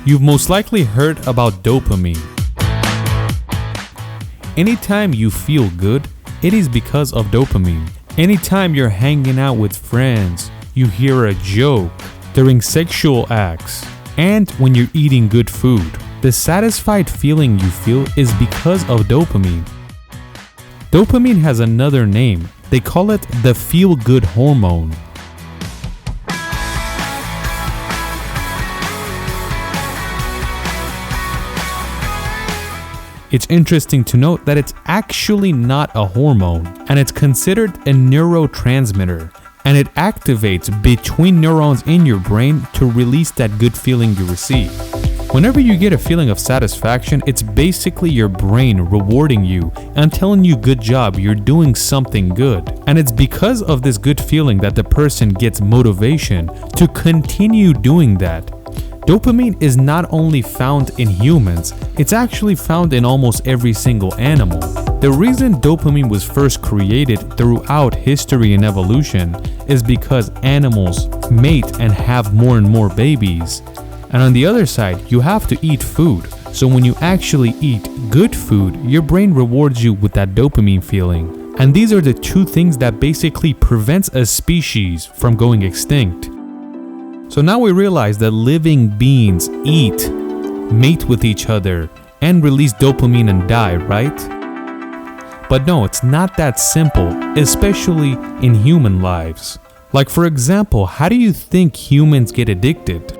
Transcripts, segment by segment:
You've most likely heard about dopamine. Anytime you feel good, it is because of dopamine. Anytime you're hanging out with friends, you hear a joke, during sexual acts, and when you're eating good food, the satisfied feeling you feel is because of dopamine. Dopamine has another name. They call it the feel-good hormone. It's interesting to note that it's actually not a hormone, and it's considered a neurotransmitter, and it activates between neurons in your brain to release that good feeling you receive. Whenever you get a feeling of satisfaction, it's basically your brain rewarding you and telling you good job, you're doing something good. And it's because of this good feeling that the person gets motivation to continue doing that. Dopamine is not only found in humans, it's actually found in almost every single animal. The reason dopamine was first created throughout history and evolution is because animals mate and have more and more babies. And on the other side, you have to eat food. So when you actually eat good food, your brain rewards you with that dopamine feeling. And these are the two things that basically prevents a species from going extinct. So now we realize that living beings eat, mate with each other, and release dopamine and die, right? But no, it's not that simple, especially in human lives. Like for example, how do you think humans get addicted?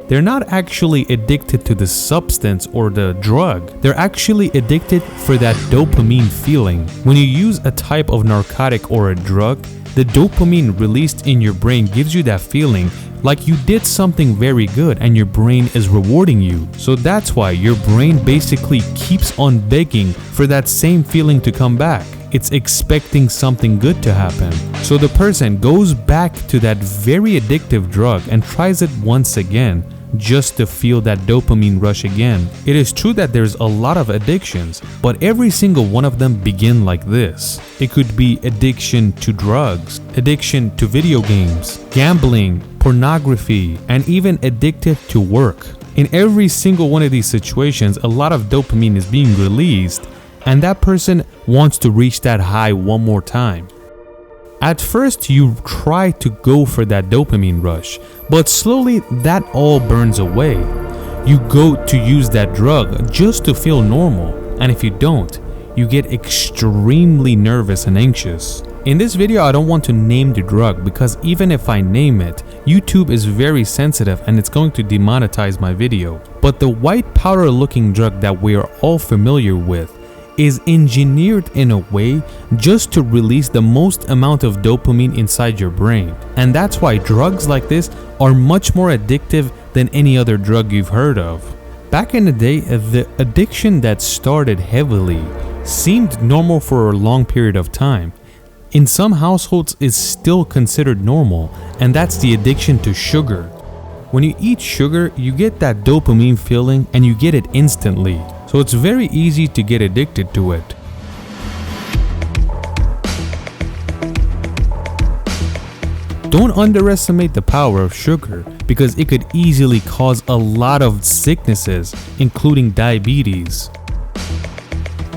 They're not actually addicted to the substance or the drug. They're actually addicted for that dopamine feeling. When you use a type of narcotic or a drug, the dopamine released in your brain gives you that feeling like you did something very good and your brain is rewarding you. So that's why your brain basically keeps on begging for that same feeling to come back. It's expecting something good to happen. So the person goes back to that very addictive drug and tries it once again just to feel that dopamine rush again. It is true that there's a lot of addictions, but every single one of them begin like this. It could be addiction to drugs, addiction to video games, gambling, pornography, and even addicted to work. In every single one of these situations, a lot of dopamine is being released, and that person wants to reach that high one more time. At first, you try to go for that dopamine rush, but slowly that all burns away. You go to use that drug just to feel normal, and if you don't, you get extremely nervous and anxious. In this video, I don't want to name the drug because even if I name it, YouTube is very sensitive and it's going to demonetize my video. But the white powder looking drug that we are all familiar with is engineered in a way just to release the most amount of dopamine inside your brain. And that's why drugs like this are much more addictive than any other drug you've heard of. Back in the day, the addiction that started heavily seemed normal for a long period of time. In some households, it's still considered normal, and that's the addiction to sugar. When you eat sugar, you get that dopamine feeling and you get it instantly. So it's very easy to get addicted to it. Don't underestimate the power of sugar because it could easily cause a lot of sicknesses, including diabetes.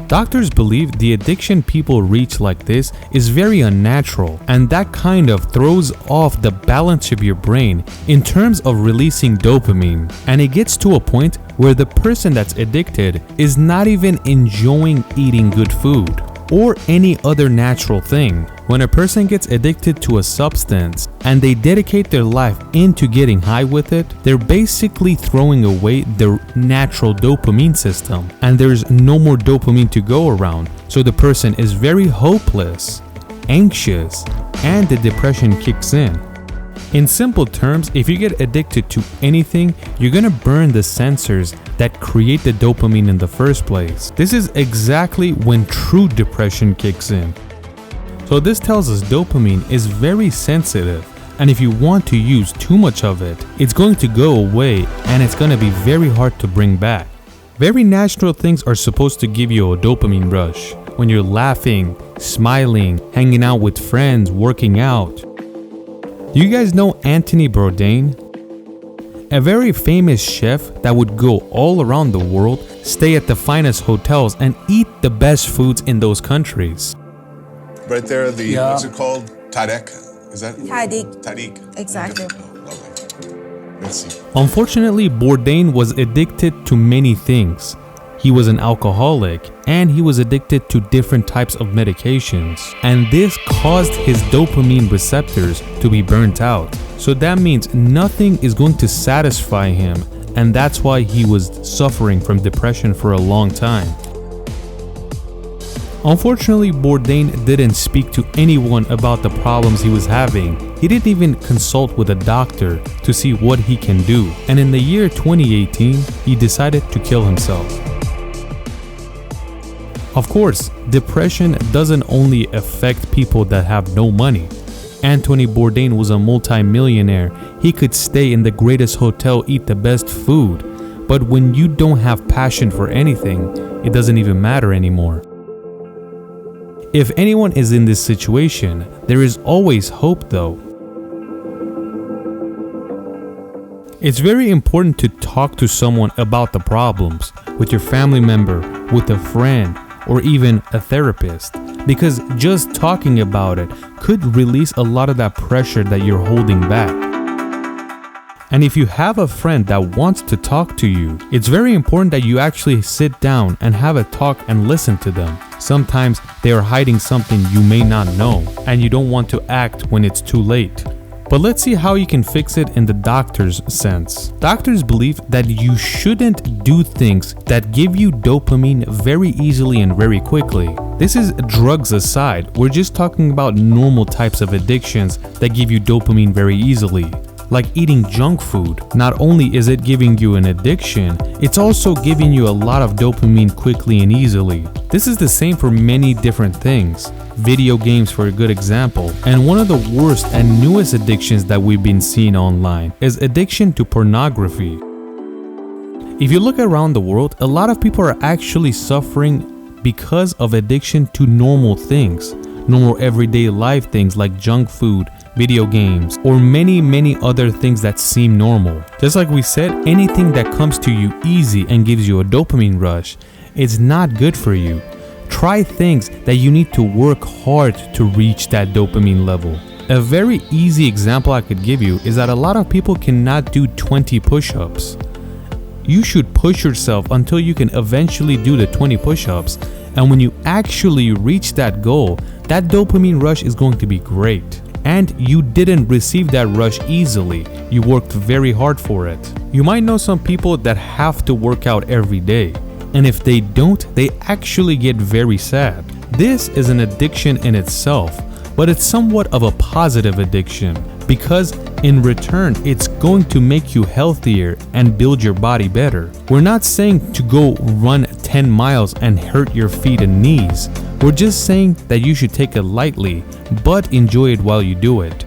Doctors believe the addiction people reach like this is very unnatural, and that kind of throws off the balance of your brain in terms of releasing dopamine, and it gets to a point where the person that's addicted is not even enjoying eating good food or any other natural thing. When a person gets addicted to a substance and they dedicate their life into getting high with it, they're basically throwing away their natural dopamine system, and there's no more dopamine to go around. So the person is very hopeless, anxious, and the depression kicks in. In simple terms, if you get addicted to anything, you're gonna burn the sensors that create the dopamine in the first place. This is exactly when true depression kicks in. So this tells us dopamine is very sensitive, and if you want to use too much of it, it's going to go away and it's going to be very hard to bring back. Very natural things are supposed to give you a dopamine rush. When you're laughing, smiling, hanging out with friends, working out. Do you guys know Anthony Bourdain? a very famous chef that would go all around the world, stay at the finest hotels, and eat the best foods in those countries. Right there, what's it called? Tarek? Is that? Tariq. Exactly. Oh, lovely. Let's see. Unfortunately, Bourdain was addicted to many things. He was an alcoholic and he was addicted to different types of medications, and this caused his dopamine receptors to be burnt out. So that means nothing is going to satisfy him, and that's why he was suffering from depression for a long time. Unfortunately, Bourdain didn't speak to anyone about the problems he was having. He didn't even consult with a doctor to see what he can do. And in the year 2018, he decided to kill himself. Of course, depression doesn't only affect people that have no money. Anthony Bourdain was a multi-millionaire. He could stay in the greatest hotel, eat the best food. But when you don't have passion for anything, it doesn't even matter anymore. If anyone is in this situation, there is always hope though. It's very important to talk to someone about the problems, with your family member, with a friend, or even a therapist, because just talking about it could release a lot of that pressure that you're holding back. And if you have a friend that wants to talk to you, it's very important that you actually sit down and have a talk and listen to them. Sometimes they are hiding something you may not know, and you don't want to act when it's too late. But let's see how you can fix it in the doctor's sense. Doctors believe that you shouldn't do things that give you dopamine very easily and very quickly. This is drugs aside, we're just talking about normal types of addictions that give you dopamine very easily. Like eating junk food. Not only is it giving you an addiction, it's also giving you a lot of dopamine quickly and easily. This is the same for many different things. Video games for a good example. And one of the worst and newest addictions that we've been seeing online is addiction to pornography. If you look around the world, a lot of people are actually suffering because of addiction to normal things. Normal everyday life things like junk food, video games, or many other things that seem normal. Just like we said, anything that comes to you easy and gives you a dopamine rush, it's not good for you. Try things that you need to work hard to reach that dopamine level. A very easy example I could give you is that a lot of people cannot do 20 push-ups. You should push yourself until you can eventually do the 20 push-ups, and when you actually reach that goal, that dopamine rush is going to be great. And you didn't receive that rush easily. You worked very hard for it. You might know some people that have to work out every day, and if they don't, they actually get very sad. This is an addiction in itself, but it's somewhat of a positive addiction because in return, it's going to make you healthier and build your body better. We're not saying to go run 10 miles and hurt your feet and knees. We're just saying that you should take it lightly, but enjoy it while you do it.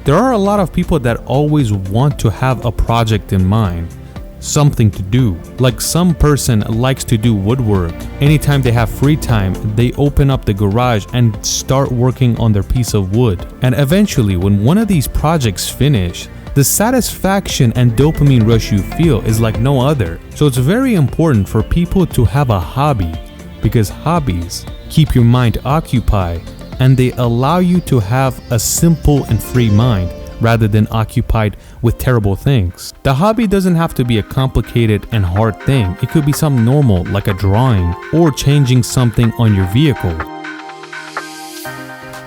There are a lot of people that always want to have a project in mind, something to do. Like some person likes to do woodwork. Anytime they have free time, they open up the garage and start working on their piece of wood. And eventually, when one of these projects finish, the satisfaction and dopamine rush you feel is like no other. So it's very important for people to have a hobby, because hobbies keep your mind occupied and they allow you to have a simple and free mind rather than occupied with terrible things. The hobby doesn't have to be a complicated and hard thing. It could be something normal like a drawing or changing something on your vehicle.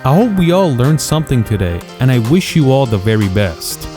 I hope we all learned something today, and I wish you all the very best.